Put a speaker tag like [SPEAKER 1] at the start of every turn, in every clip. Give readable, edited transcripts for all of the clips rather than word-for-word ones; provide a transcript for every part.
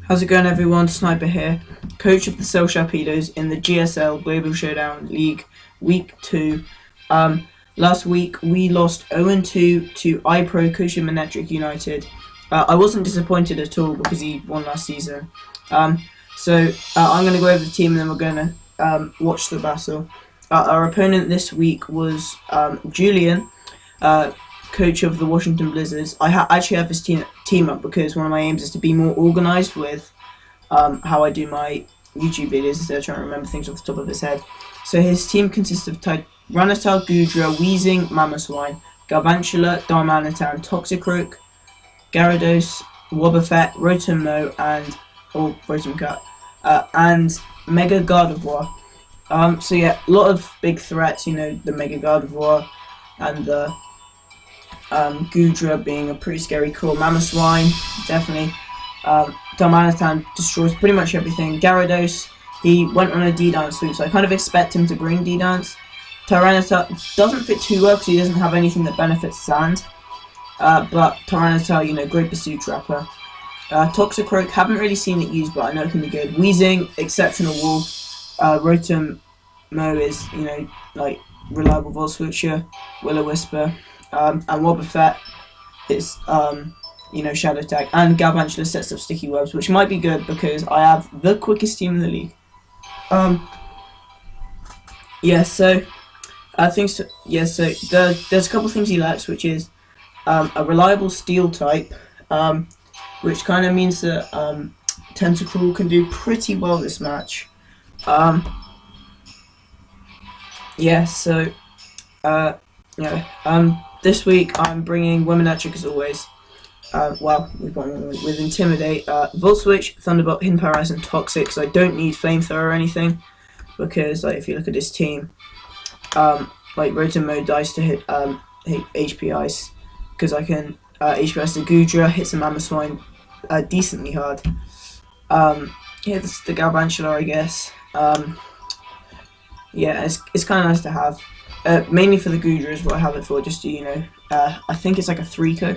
[SPEAKER 1] How's it going, everyone? Sniper here, coach of the Sharpedos in the GSL Global Showdown League Week 2. Last week we lost 0-2 to iPro Coaching United. I wasn't disappointed at all because he won last season. I'm going to go over the team and then we're going to watch the battle. Our opponent this week was Julian, coach of the Washington Blizzards. I actually have his team up because one of my aims is to be more organised with how I do my YouTube videos instead of trying to remember things off the top of his head. So his team consists of Tyranitar, Gudra, Weezing, Mamoswine, Galvantula, Darmanitan, Toxicroak, Gyarados, Wobbuffet, Rotom Cat, and Mega Gardevoir. So yeah, a lot of big threats, the Mega Gardevoir and the Gudra being a pretty scary call. Mamoswine, definitely. Darmanitan destroys pretty much everything. Gyarados, he went on a D-Dance sweep, so I kind of expect him to bring D-Dance. Tyranitar doesn't fit too well because he doesn't have anything that benefits Sand. But Tyranitar, great Pursuit Trapper. Toxicroak, haven't really seen it used, but I know it can be good. Weezing, exceptional Wall. Rotom is, reliable Volt Switcher. Will-O-Wisper. And Wobbuffet is, Shadow Tag. And Galvantula sets up Sticky Webs, which might be good because I have the quickest team in the league. There's a couple things he lacks, which is a reliable Steel type, which kind of means that Tentacruel can do pretty well this match. This week I'm bringing Womanectric as always. We've got one with Intimidate, Volt Switch, Thunderbolt, Hidden Paralyze, and Toxic. So I don't need Flamethrower or anything because, if you look at this team, Rotom Mode dies to hit HP Ice because I can HP Ice the Gudra, hit some Mamoswine decently hard. This is the Galvantula, I guess. It's kind of nice to have. Mainly for the Gudra is what I have it for, just to, I think it's like a 3-co.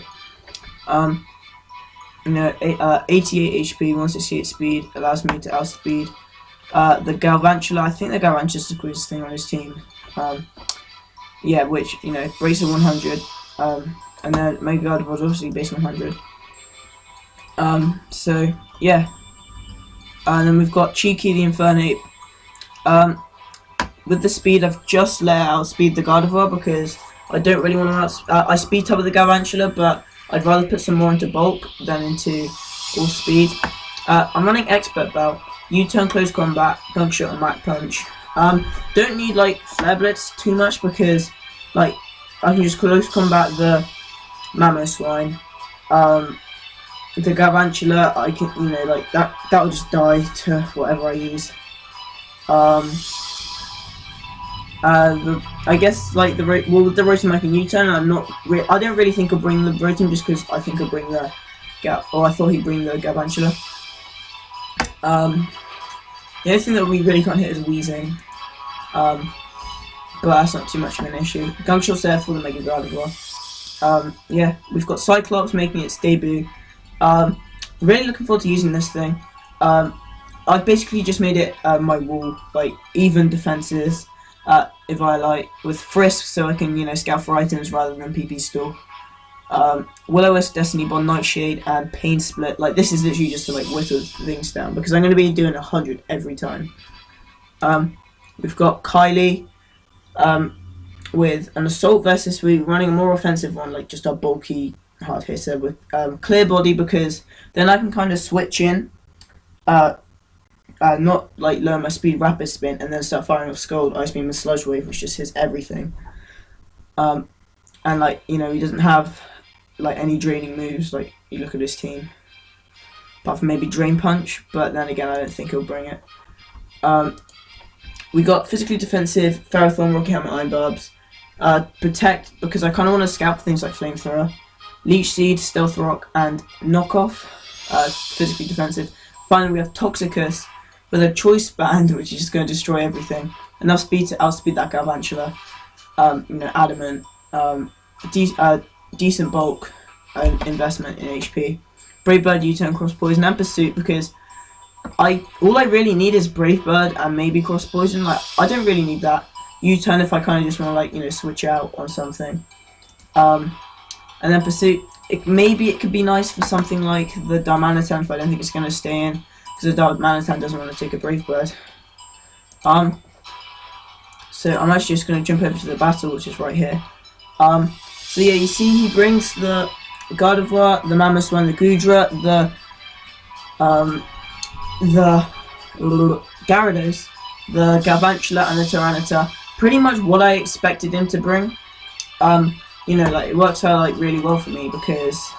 [SPEAKER 1] 88 HP, 168 speed, allows me to outspeed. The Galvantula, I think the Galvantula is the quickest thing on his team. Which, Bracer 100, and then Mega Guard was obviously base 100. And then we've got Cheeky the Infernape. With the speed, I've just let outspeed the Gardevoir because I don't really want to I speed top of the Galvantula, but I'd rather put some more into bulk than into all speed. I'm running Expert Belt, U-turn, close combat, Gunk Shot, and Mach Punch. Don't need Flare Blitz too much because I can just close combat the Mamoswine. The Galvantula, I can that will just die to whatever I use. I guess the Rotom I can U-turn. I don't really think I'll bring the Rotom just because I think I'll bring the I thought he'd bring the Galvantula. The only thing that we really can't hit is Weezing, but that's not too much of an issue. Gunk Shot's there for the Mega Gardevoir. We've got Cyclops making its debut. Really looking forward to using this thing. I've basically just made it my wall, even defenses. If I with Frisk, so I can scout for items rather than PP Store. Will-O-Wisp, Destiny Bond, Nightshade, and Pain Split. This is literally just to whittle things down because I'm going to be doing 100 every time. We've got Kylie with an Assault Vest this week, running a more offensive one, just a bulky hard hitter with Clear Body because then I can kind of switch in. Not lower my speed, rapid spin, and then start firing off Scald, Ice Beam, and Sludge Wave, which just hits everything. And he doesn't have any draining moves. You look at his team, apart from maybe Drain Punch, but then again I don't think he'll bring it. We got physically defensive Ferrothorn, Rocky Helmet, Iron Barbs, Protect because I kind of want to scout for things like Flamethrower, Leech Seed, Stealth Rock, and Knockoff, physically defensive. Finally, we have Toxicus with a Choice Band, which is just going to destroy everything. Enough speed to outspeed that Galvantula. Adamant. Decent bulk investment in HP. Brave Bird, U-turn, Cross Poison, and Pursuit because all I really need is Brave Bird and maybe Cross Poison. Like, I don't really need that. U-turn if I kind of just want to, like, you know, switch out on something. And then Pursuit. Maybe it could be nice for something like the Darmanitan, but I don't think it's going to stay in because the Darmanitan doesn't want to take a Brave Bird. So I'm actually just going to jump over to the battle, which is right here. So yeah, you see he brings the Gardevoir, the Mammoth one, the Goodra, the Gyarados, the Galvantula, and the Tyranitar. Pretty much what I expected him to bring. You know, like, it works out like really well for me because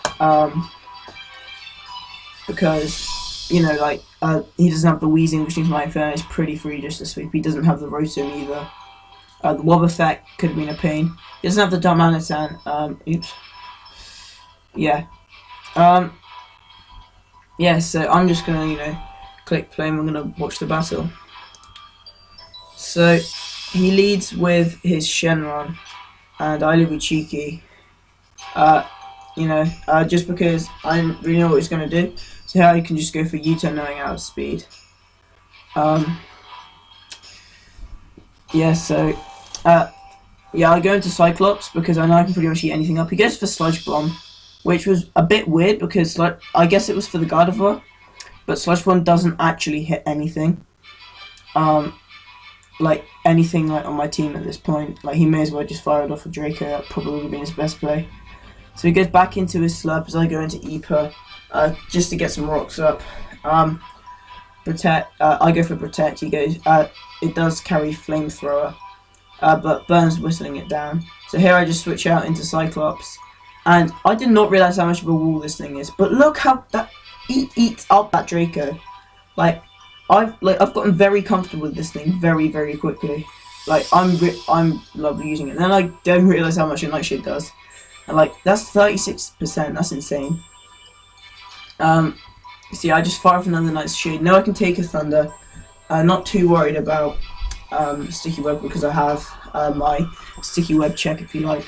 [SPEAKER 1] you know, like, he doesn't have the Weezing, which means my Inferno is pretty free just to sweep. He doesn't have the Rotom either. The Wobbuffet could have been a pain. He doesn't have the Darmanitan. Oops. Yeah. Yeah, so I'm just gonna, you know, click play and we're gonna watch the battle. So he leads with his Shenron, and I lead with Cheeky. You know, just because I didn't really know what he's gonna do. So here I can just go for U-turn knowing out of speed. Yeah, so yeah, I go into Cyclops because I know I can pretty much eat anything up. He goes for Sludge Bomb, which was a bit weird because, like, I guess it was for the Gardevoir, but Sludge Bomb doesn't actually hit anything. Like, anything, like, on my team at this point. Like, he may as well just fire it off of Draco. That probably would have been his best play. So he goes back into his Slurp as I go into Eeper, just to get some rocks up. Protect. I go for Protect. He goes. It does carry Flamethrower, but Burns whistling it down. So here I just switch out into Cyclops, and I did not realize how much of a wall this thing is. But look how that eats up that Draco. Like, I've gotten very comfortable with this thing very, very quickly. Like, I'm love using it. And then I don't realize how much a Nightshade does. And, like, that's 36%. That's insane. See, I just fire off another Nightshade. Now I can take a Thunder. Not too worried about Sticky Web because I have my Sticky Web check, if you like.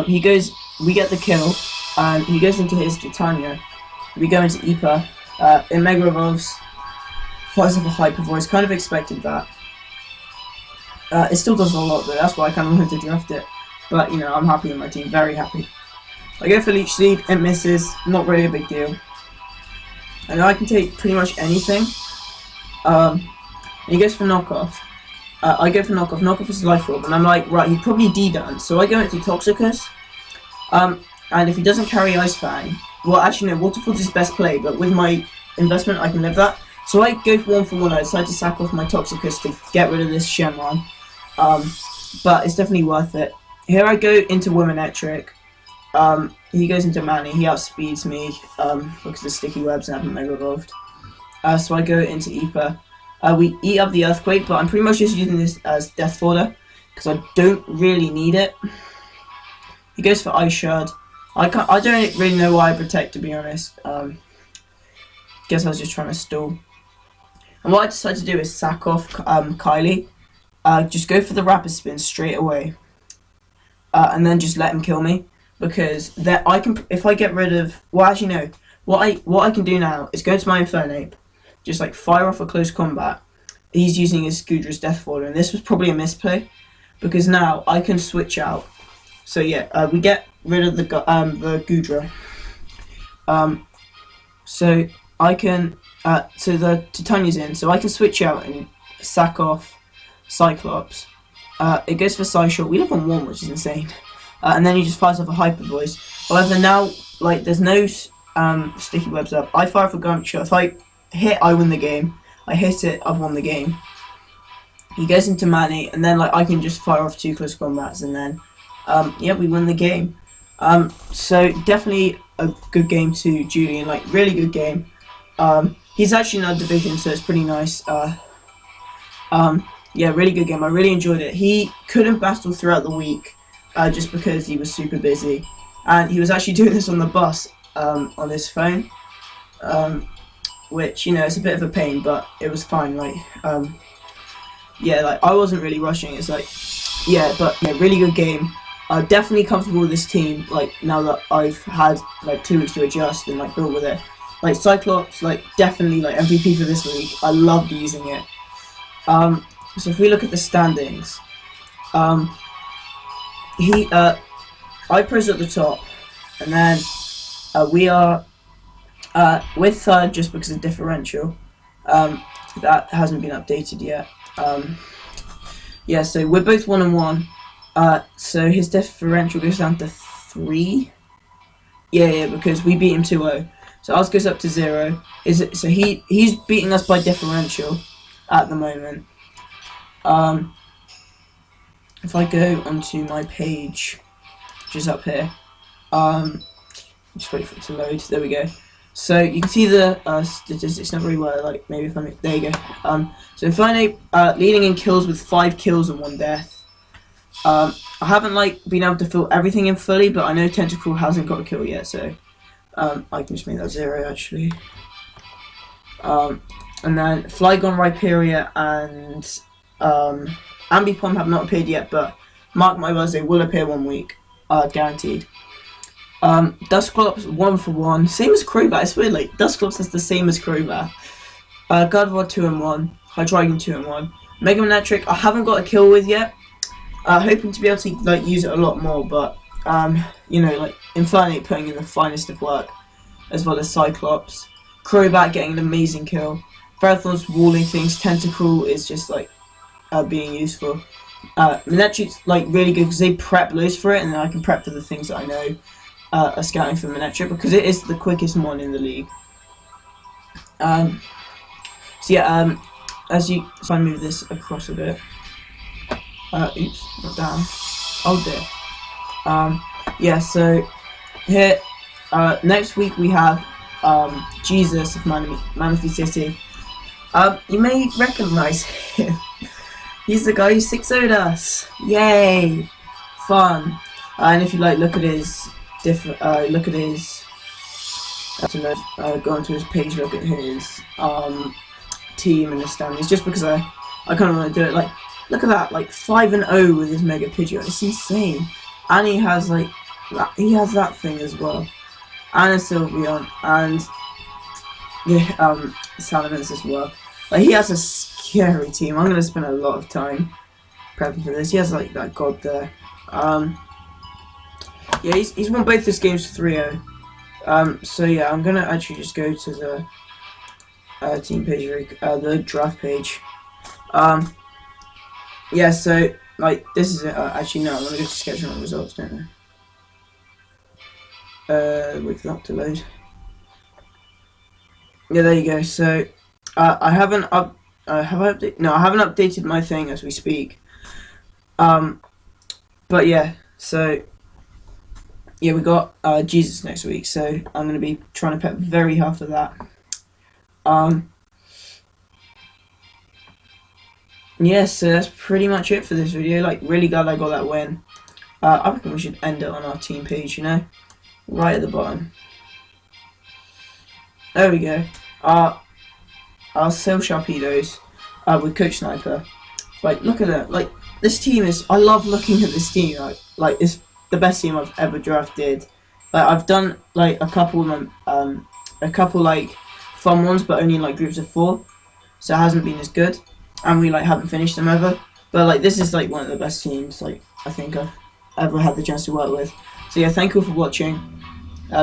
[SPEAKER 1] We get the kill, and he goes into his Titania. We go into Eeper. It Mega Evolves. Fires off a Hyper Voice. Kind of expected that. It still does a lot though. That's why I kind of wanted to draft it. But, you know, I'm happy with my team. Very happy. I go for Leech Seed. It misses. Not really a big deal. I know I can take pretty much anything. He goes for Knockoff. I go for Knockoff. Knockoff is Life Orb, and I'm like, right, he'd probably D-dance. So I go into Toxicus. And if he doesn't carry Ice Fang, well, actually no, Waterfall's his best play, but with my investment, I can live that. So I go for 1-for-1. I decide to sack off my Toxicus to get rid of this Shenron. But it's definitely worth it. Here I go into Womanectric. He goes into Manny. He outspeeds me because of Sticky Webs and I haven't Mega Evolved. So I go into Eeper. We eat up the Earthquake, but I'm pretty much just using this as Death Fodder because I don't really need it. He goes for Ice Shard. I don't really know why I Protect, to be honest. Guess I was just trying to stall. And what I decided to do is sack off Kylie. Just go for the Rapid Spin straight away. And then just let him kill me. Because that I can, if I get rid of, well, actually no, what I can do now is go to my Infernape, just like fire off a close combat. He's using his Goodra's Death Fodder, and this was probably a misplay because now I can switch out. So yeah, we get rid of the Goodra. So I can, so the Titania's in, so I can switch out and sack off Cyclops. It goes for Psyshock. We live on 1, which is insane. And then he just fires off a Hyper Voice. However, now, like, there's no Sticky Webs up. I fire off a Gump Shot. If I hit, I win the game. I hit it, I've won the game. He goes into Manny, and then, like, I can just fire off 2 close combats, and then, yeah, we win the game. So, definitely a good game to Julian. Like, really good game. He's actually in our division, so it's pretty nice. Yeah, really good game. I really enjoyed it. He couldn't battle throughout the week. Just because he was super busy, and he was actually doing this on the bus on his phone, which, you know, it's a bit of a pain, but it was fine. Like, yeah, like, I wasn't really rushing. It's like, yeah, but yeah, really good game. Definitely comfortable with this team. Like, now that I've had like 2 weeks to adjust and like build with it, like Cyclops, like definitely like MVP for this week. I loved using it. So if we look at the standings, iPro's at the top, and then we are we're third just because of differential. That hasn't been updated yet. Yeah, so we're both 1-1. So his differential goes down to 3. Yeah, because we beat him 2-0. So ours goes up to 0. So he's beating us by differential at the moment. If I go onto my page, which is up here, just wait for it to load. There we go. So you can see the statistics, not very well. Like maybe if I'm there you go. So Inferno leading in kills with 5 kills and 1 death. I haven't like been able to fill everything in fully, but I know Tentacle hasn't got a kill yet, so I can just make that 0 actually. And then Flygon, Rhyperia, and Ambipom have not appeared yet, but mark my words, they will appear one week, guaranteed. Dusclops 1 for 1, same as Crobat. It's weird, like Dusclops is the same as Crobat. Gardevoir 2-1, Hydreigon 2-1, Mega Manectric I haven't got a kill with yet. Hoping to be able to like use it a lot more, but you know, like Infernape putting in the finest of work, as well as Cyclops. Crobat getting an amazing kill. Ferrothorn's walling things. Tentacle is just like being useful. Manectric's like really good because they prep loads for it, and then I can prep for the things that I know are scouting for Manectric because it is the quickest mon in the league. So yeah, if I move this across a bit. Oops, not down. Oh dear. Yeah, so here, next week we have Jesus of Manaphy City. You may recognise him. He's the guy who 6-0'd us. Yay! Fun. And if you like, look at his go onto his page, look at his team and his standings. Just because I kind of want to do it. Like, look at that, like 5-0 with his Mega Pidgeot. It's insane. And he has like that thing as well, and a Sylveon, and the Salamence as well. Like he has a scary team. I'm gonna spend a lot of time prepping for this. He has like that god there. Yeah, he's won both his games for 3-0. So yeah, I'm gonna actually just go to the team page, the draft page. Yeah, so like this is it. Actually, no, I'm gonna go to schedule on results, don't I? Wait for that to load. Yeah, there you go. So I haven't updated my thing as we speak. But yeah, so yeah, we got Jesus next week, so I'm gonna be trying to prep very hard for that. Yeah, so that's pretty much it for this video. Like, really glad I got that win. I reckon we should end it on our team page, you know, right at the bottom. There we go. Our sale Sharpedos with Coach Sniper. Like, look at that. Like, this team is. I love looking at this team. Like it's the best team I've ever drafted. Like, I've done like a couple like fun ones, but only in like groups of 4, so it hasn't been as good. And we like haven't finished them ever, but like this is like one of the best teams like I think I've ever had the chance to work with. So yeah, thank you for watching.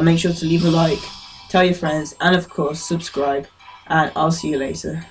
[SPEAKER 1] Make sure to leave a like, tell your friends, and of course subscribe, and I'll see you later.